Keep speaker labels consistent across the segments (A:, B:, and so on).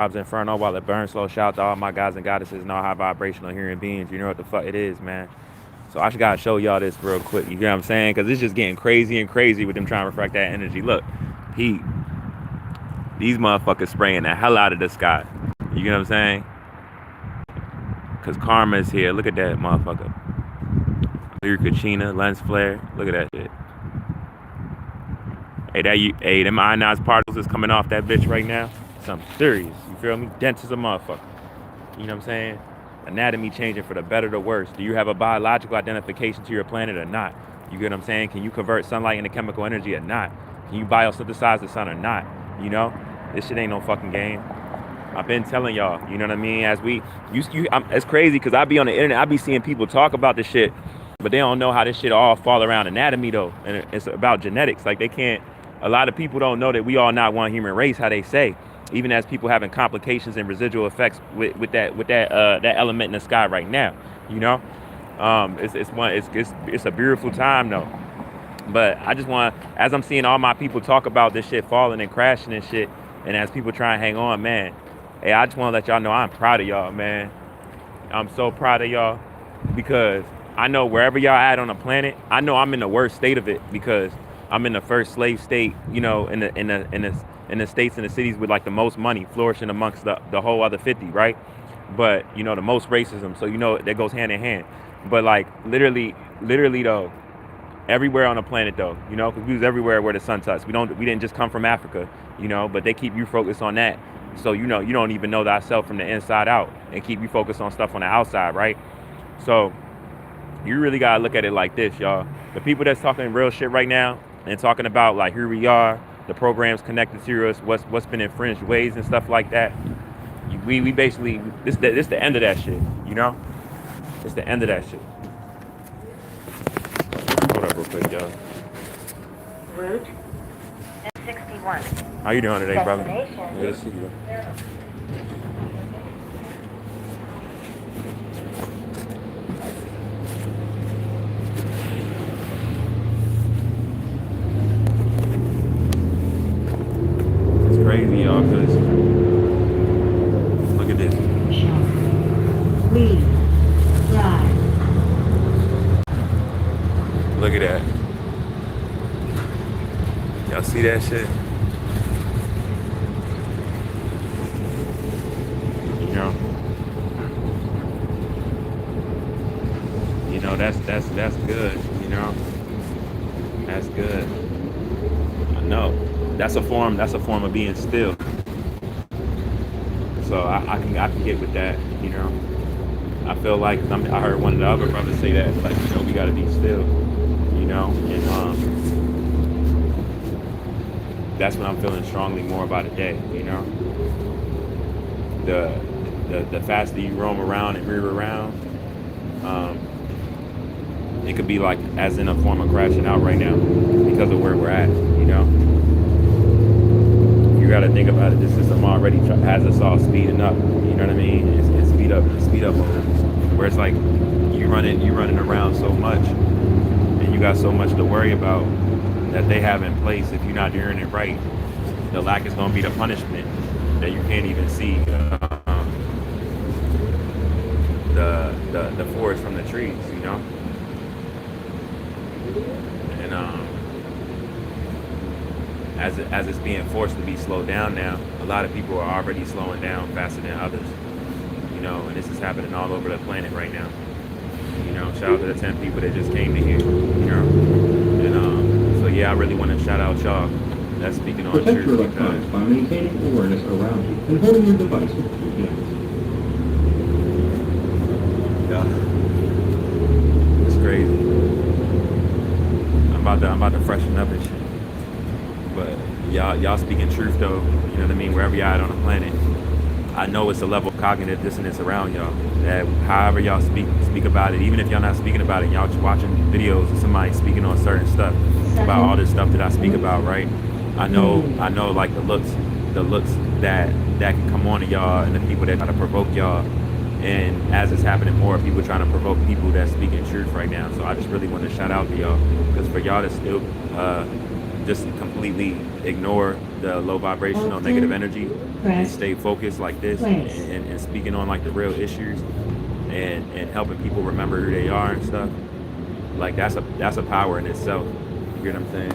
A: RoBs Inferno while it burns slow. Shout out to all my guys and goddesses and all high vibrational human beings. You know what the fuck it is, man. So I just gotta show y'all this real quick. You get what I'm saying? Because it's just getting crazy and crazy with them trying to refract that energy. Look, Pete, these motherfuckers spraying the hell out of the sky. You get what I'm saying? Because karma is here. Look at that motherfucker. Lyric Kachina, lens flare. Look at that shit. Hey, them ionized particles is coming off that bitch right now. Something serious. You feel me? Dense as a motherfucker. You know what I'm saying? Anatomy changing for the better or the worse. Do you have a biological identification to your planet or not? You get what I'm saying? Can you convert sunlight into chemical energy or not? Can you biosynthesize the sun or not? You know? This shit ain't no fucking game. I've been telling y'all, you know what I mean? It's crazy because I be on the internet, I be seeing people talk about this shit, but they don't know how this shit all fall around anatomy though. And it's about genetics. Like a lot of people don't know that we all not one human race, how they say. Even as people having complications and residual effects with that element in the sky right now, you know, it's a beautiful time though. But I just want, as I'm seeing all my people talk about this shit falling and crashing and shit, and as people try and hang on, man, hey, I just want to let y'all know I'm proud of y'all, man. I'm so proud of y'all because I know wherever y'all at on the planet, I know I'm in the worst state of it because I'm in the first slave state, you know, in the states and the cities with like the most money flourishing amongst the whole other 50, right? But you know, the most racism, so you know that goes hand in hand. But like literally though, everywhere on the planet though, you know, because we was everywhere where the sun touched. We didn't just come from Africa, you know, but they keep you focused on that. So you know, you don't even know thyself from the inside out and keep you focused on stuff on the outside, right? So you really gotta look at it like this, y'all. The people that's talking real shit right now and talking about like who we are, the programs connected to us, what's been infringed ways and stuff like that. We basically this the end of that shit, you know? It's the end of that shit. Hold up real quick, y'all.
B: Route 61.
A: How you doing today, brother? Good to see you. It's crazy, y'all, because look at this.
B: Leave. Drive.
A: Look at that. Y'all see that shit? You know, that's good, you know. That's good. I know. That's a form of being still. So I can get with that, you know. I feel like I heard one of the other brothers say that, like, you know, we gotta be still, you know, and that's what I'm feeling strongly more about today, you know. The faster you roam around and rear around, it could be like as in a form of crashing out right now because of where we're at, you know. You got to think about it. This system already has us all speeding up. You know what I mean? It's speed up mode. Where it's like you running around so much, and you got so much to worry about that they have in place. If you're not doing it right, the lack is going to be the punishment that you can't even see. The forest from the trees, you know. And as it's being forced to be slowed down now, a lot of people are already slowing down faster than others, you know, and this is happening all over the planet right now. You know, shout out to the 10 people that just came to here, you know. And so yeah, I really want to shout out y'all that's speaking on
C: protect your
A: truth
C: electronics by maintaining awareness around you and holding your device with two hands.
A: Yeah, it's crazy. I'm about to freshen up and shit. But y'all speaking truth though, you know what I mean, wherever y'all at on the planet. I know it's a level of cognitive dissonance around y'all. That however y'all speak about it, even if y'all not speaking about it, y'all just watching videos of somebody speaking on certain stuff about all this stuff that I speak about, right? I know like the looks that can come on to y'all and the people that try to provoke y'all. And as it's happening more, people trying to provoke people that speaking truth right now. So I just really want to shout out to y'all, because for y'all to still just completely ignore the low vibrational negative energy and
B: Press
A: stay focused like this
B: place.
A: and speaking on like the real issues and helping people remember who they are and stuff, like that's a power in itself. You get what I'm saying?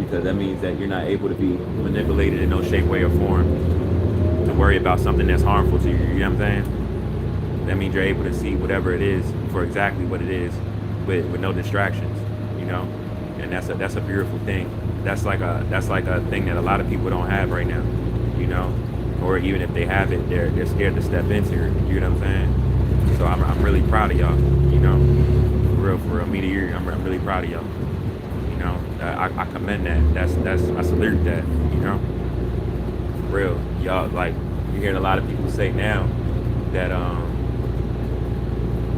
A: Because that means that you're not able to be manipulated in no shape, way, or form to worry about something that's harmful to you. You know what I'm saying? That means you're able to see whatever it is for exactly what it is, with no distractions. You know, and that's a beautiful thing. That's like a thing that a lot of people don't have right now. You know, or even if they have it, they're scared to step into it. You know what I'm saying? So I'm really proud of y'all. You know, for real, me to you, I'm really proud of y'all. You know, I commend that. That's I salute that. You know, for real, y'all. Like you're hearing a lot of people say now that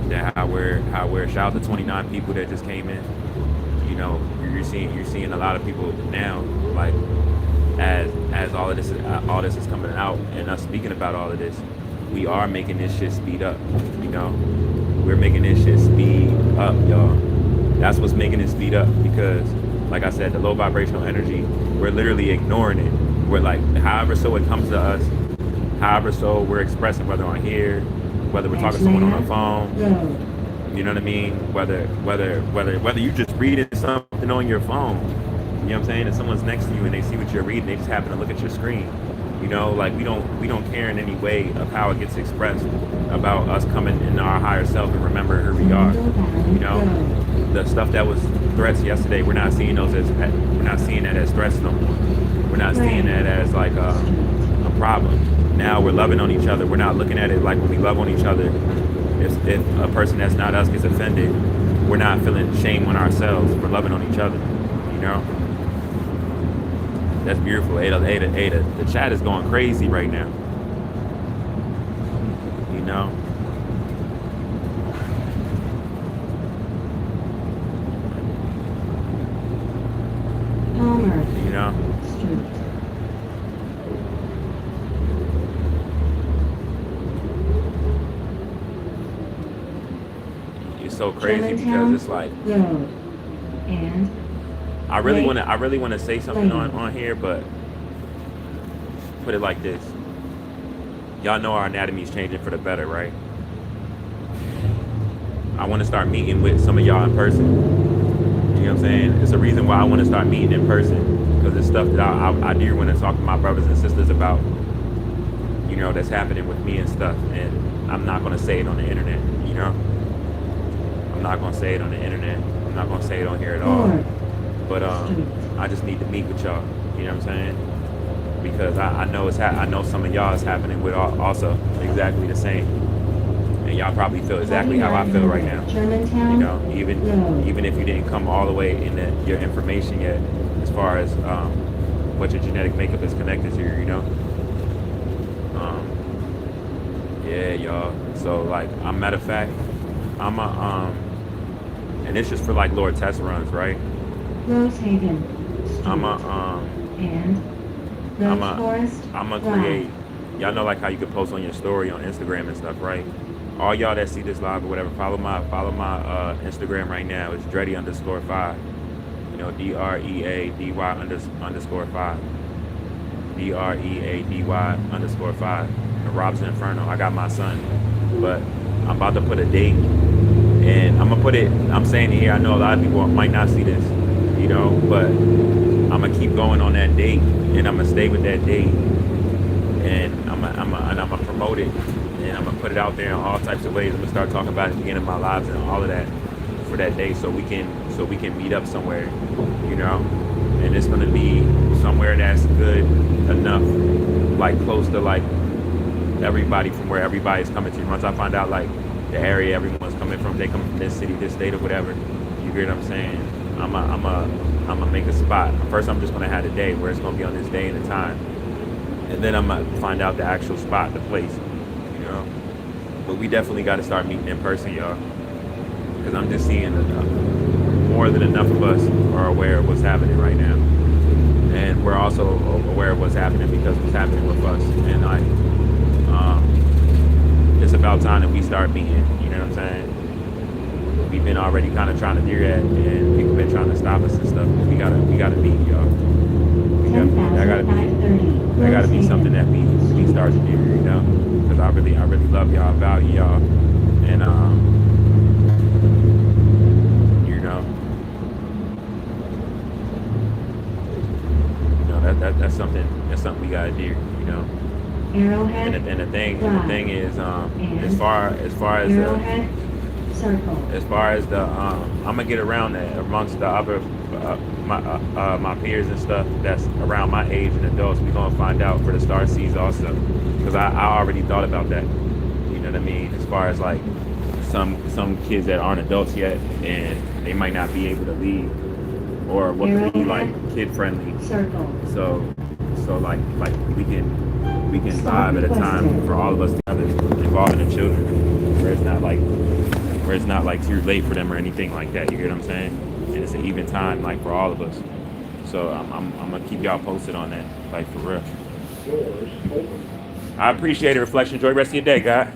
A: that how we're shout out to 29 people that just came in. You know, you're seeing a lot of people now, like as all this is coming out and us speaking about all of this, we are making this shit speed up. You know, we're making this shit speed up, y'all. That's what's making it speed up because, like I said, the low vibrational energy, we're literally ignoring it. We're like, however so it comes to us, however so we're expressing, whether on here, whether we're talking to someone on the phone,
B: Go.
A: you know what I mean? Whether you just reading something on your phone, you know what I'm saying? And someone's next to you and they see what you're reading, they just happen to look at your screen. You know, like we don't care in any way of how it gets expressed about us coming into our higher self and remember who we are. You know, the stuff that was threats yesterday, we're not seeing those as we're not seeing that as threats no more. We're not seeing that as like a problem. Now we're loving on each other. We're not looking at it like when we love on each other. If a person that's not us gets offended, we're not feeling shame on ourselves for loving on each other. You know, that's beautiful. Ada. The chat is going crazy right now. You know,
B: Palmer
A: you know.
B: Street.
A: It's so crazy because
B: Germantown
A: it's like
B: Road. And
A: I really want to say something on here, but put it like this. Y'all know our anatomy is changing for the better, right? I want to start meeting with some of y'all in person. You know what I'm saying? It's a reason why I want to start meeting in person because it's stuff that I do want to talk to my brothers and sisters about. You know, that's happening with me and stuff, and I'm not going to say it on the internet. You know, I'm not going to say it on the internet. I'm not going to say it on here at all. But I just need to meet with y'all. You know what I'm saying? Because I know I know some of y'all is happening with also exactly the same, and y'all probably feel exactly how I feel right now. You know, even if you didn't come all the way in your information yet, as far as what your genetic makeup is connected to, you know. Yeah, y'all. So like, matter of fact, I'm a and it's just for like Lord test runs, right?
B: Rosehaven Street.
A: I'm a
B: And Rose Forest
A: I'm gonna
B: Drive.
A: create. Y'all know like how you can post on your story on Instagram and stuff, right? All y'all that see this live or whatever, follow my Instagram right now. It's Dreddy_5. You know, DREADY_5. DREADY_5. The RoBs Inferno. I got my son, but I'm about to put a date, and I'm gonna put it. I'm saying it here. I know a lot of people might not see this, you know, but I'm gonna keep going on that date, and I'm gonna stay with that date, and I'm gonna promote it, and I'm gonna put it out there in all types of ways. I'm gonna start talking about it again in my lives and all of that for that day, so we can meet up somewhere, you know, and it's gonna be somewhere that's good enough, like close to like everybody from where everybody's coming to. Once I find out like the area everyone's coming from, they come from this city, this state, or whatever. You hear what I'm saying? I'm gonna make a spot. First, I'm just gonna have a day where it's gonna be on this day and the time, and then I'm gonna find out the actual spot, the place, you know. But we definitely got to start meeting in person, y'all, because I'm just seeing more than enough of us are aware of what's happening right now, and we're also aware of what's happening because what's happening with us, and like, it's about time that we start meeting. You know what I'm saying? We've been already kind of trying to do that, and people been trying to stop us and stuff. We gotta meet, y'all. definitely, that gotta be something that we start to do, you know, because I really love y'all, value y'all, and you know that's something we gotta do, you know.
B: Arrowhead.
A: And the thing is,
B: And
A: as far as
B: Arrowhead. Circle.
A: I'm gonna get around that amongst the other my peers and stuff that's around my age and adults. We're gonna find out for the star seeds also, because I already thought about that. You know what I mean? As far as like some kids that aren't adults yet and they might not be able to leave, or what could be like kid friendly.
B: Circle.
A: So like we can vibe at a time for all of us together, involving the children, where it's not like too late for them or anything like that. You get what I'm saying? And it's an even time like for all of us. So I'm gonna keep y'all posted on that, like for real. I appreciate it, Reflection. Enjoy the rest of your day, God.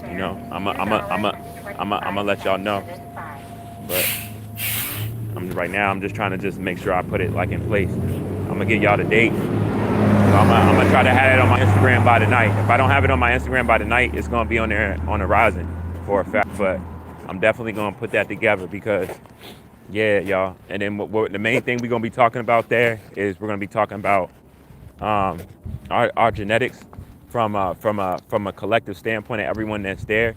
A: You know, I'm gonna let y'all know. But right now I'm just trying to just make sure I put it like in place. I'm gonna get y'all the date. So I'm gonna try to have it on my Instagram by tonight. If I don't have it on my Instagram by tonight, it's gonna be on there on the horizon for a fact. But I'm definitely gonna put that together because, yeah, y'all. And then the main thing we're gonna be talking about there is we're gonna be talking about our genetics from a collective standpoint of everyone that's there,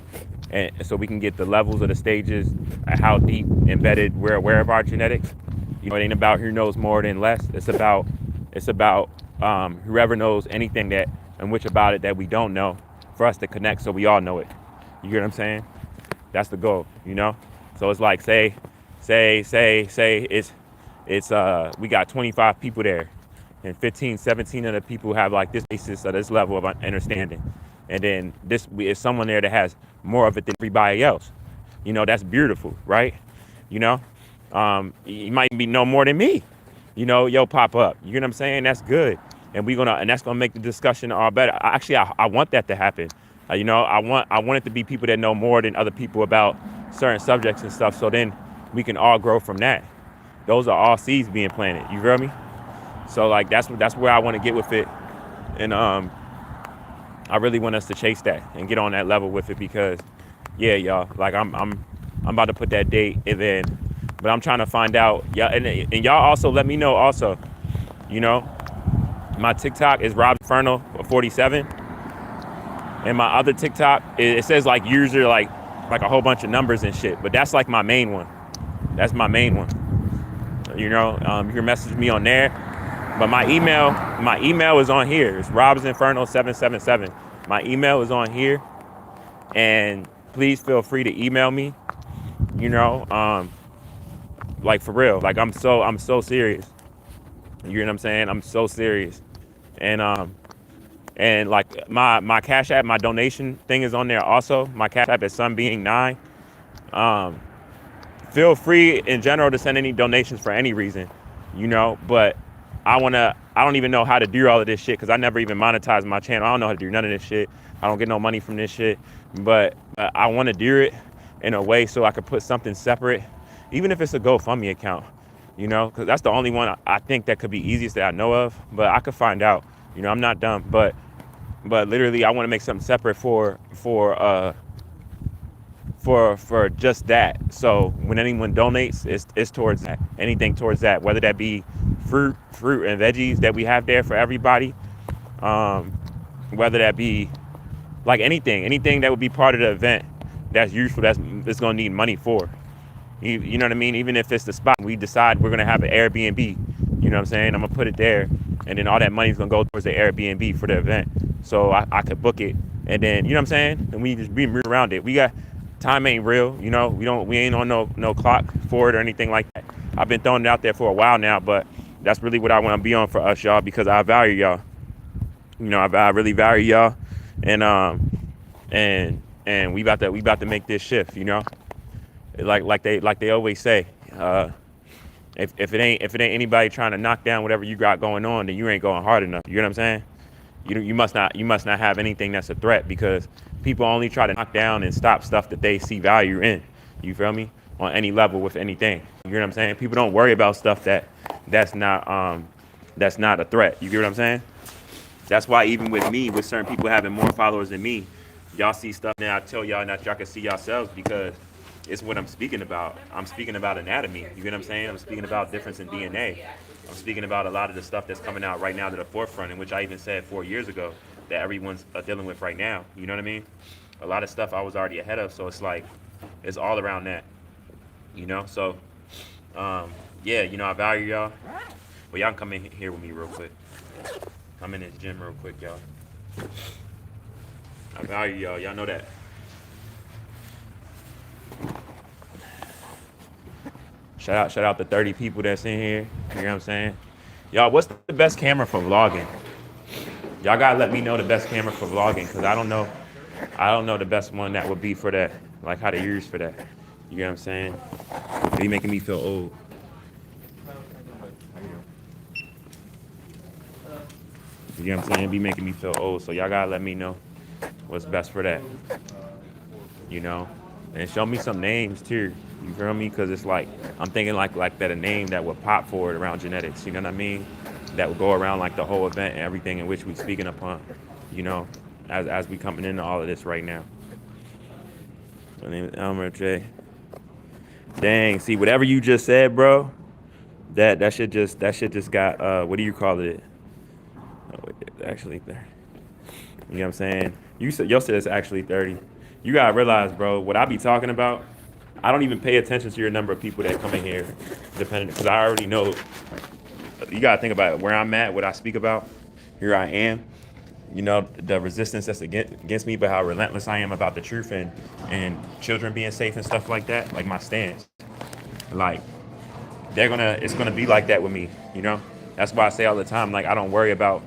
A: and so we can get the levels of the stages, how deep embedded we're aware of our genetics. You know, it ain't about who knows more than less. It's about whoever knows anything that and which about it that we don't know, for us to connect so we all know it. You get what I'm saying? That's the goal, you know? So it's like say it's we got 25 people there, and 15, 17 of the people have like this basis of this level of understanding. And then this is someone there that has more of it than everybody else. You know, that's beautiful, right? You know? You might be no more than me. You know, yo, pop up. You know what I'm saying? That's good. And that's gonna make the discussion all better. I want that to happen. You know, I want it to be people that know more than other people about certain subjects and stuff. So then we can all grow from that. Those are all seeds being planted. You feel me? So like that's where I want to get with it, and I really want us to chase that and get on that level with it because, yeah, y'all. Like I'm about to put that date and then, but I'm trying to find out. Yeah, and y'all also let me know also. You know, my TikTok is RoBs Inferno 47. And my other TikTok, it says like user like a whole bunch of numbers and shit, but that's like my main one. That's my main one. You know, you can message me on there, but my email is on here. It's RoBs Inferno 777. My email is on here, and please feel free to email me. You know, like for real, like I'm so serious. You know what I'm saying? I'm so serious, and like my Cash App, my donation thing is on there also. My Cash App is sunbeing9. Feel free in general to send any donations for any reason, you know, but I don't even know how to do all of this shit because I never even monetized my channel. I don't know how to do none of this shit. I don't get no money from this shit, but I want to do it in a way so I could put something separate, even if it's a GoFundMe account, you know, because that's the only one I think that could be easiest that I know of, but I could find out. You know, I'm not dumb, but literally I want to make something separate for just that. So when anyone donates, it's towards that. Anything towards that, whether that be fruit and veggies that we have there for everybody, whether that be like anything that would be part of the event that's useful, that's gonna need money for. You know what I mean? Even if it's the spot we decide we're gonna have an Airbnb, you know what I'm saying? I'm gonna put it there, and then all that money is gonna go towards the Airbnb for the event. So I could book it, and then you know what I'm saying? And we just move around it. We got time ain't real, you know. We ain't on no clock for it or anything like that. I've been throwing it out there for a while now, but that's really what I want to be on for us, y'all, because I value y'all. You know, I really value y'all, and we about to make this shift, you know. Like they always say, if it ain't anybody trying to knock down whatever you got going on, then you ain't going hard enough. You know what I'm saying? You must not have anything that's a threat, because people only try to knock down and stop stuff that they see value in. You feel me? On any level with anything. You know what I'm saying? People don't worry about stuff that that's not a threat. You get what I'm saying? That's why even with me, with certain people having more followers than me, y'all see stuff now. I tell y'all that y'all can see yourselves because it's what I'm speaking about. I'm speaking about anatomy. You get what I'm saying? I'm speaking about difference in DNA. I'm speaking about a lot of the stuff that's coming out right now to the forefront, in which I even said 4 years ago that everyone's dealing with right now. You know what I mean? A lot of stuff I was already ahead of, so it's like it's all around that. You know, so yeah, I value y'all. Well, y'all can come in here with me real quick. Come in this gym real quick, y'all. I value y'all. Y'all know that. Shout out the 30 people that's in here. You know what I'm saying? Y'all, what's the best camera for vlogging? Y'all gotta let me know the best camera for vlogging, cause I don't know. I don't know the best one that would be for that. Like how to use for that. You know what I'm saying? Be making me feel old. You know what I'm saying? Be making me feel old. So y'all gotta let me know what's best for that. And show me some names too. You feel me? Because it's like I'm thinking like that a name that would pop for it around genetics. You know what I mean? That would go around like the whole event and everything in which we speaking upon. You know, as we coming into all of this right now. My name is Elmer J. Dang, see whatever you just said, bro. That shit just got what do you call it? Oh, it's actually 30. You know what I'm saying? You said it's actually 30. You gotta realize, bro, what I be talking about, I don't even pay attention to your number of people that come in here, depending, because I already know. You gotta think about it, where I'm at, what I speak about. Here I am. The resistance that's against me, but how relentless I am about the truth and children being safe and stuff like that. Like my stance, like it's gonna be like that with me. That's why I say all the time, like I don't worry about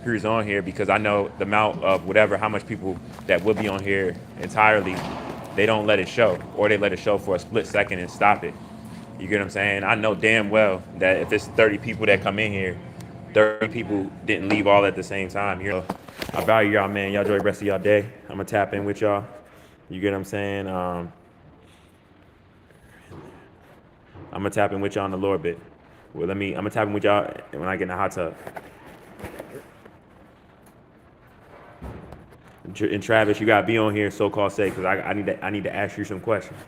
A: who's on here because I know the amount of how much people that will be on here entirely, they don't let it show, or they let it show for a split second and stop it. You get what I'm saying? I know damn well that if it's 30 people that come in here, 30 people didn't leave all at the same time. I value y'all, man. Y'all enjoy the rest of y'all day. I'm gonna tap in with y'all. You get what I'm saying? I'm gonna tap in with y'all in a little bit. Well, I'm gonna tap in with y'all when I get in the hot tub. And Travis, you gotta be on here, so-called say, because I need to ask you some questions.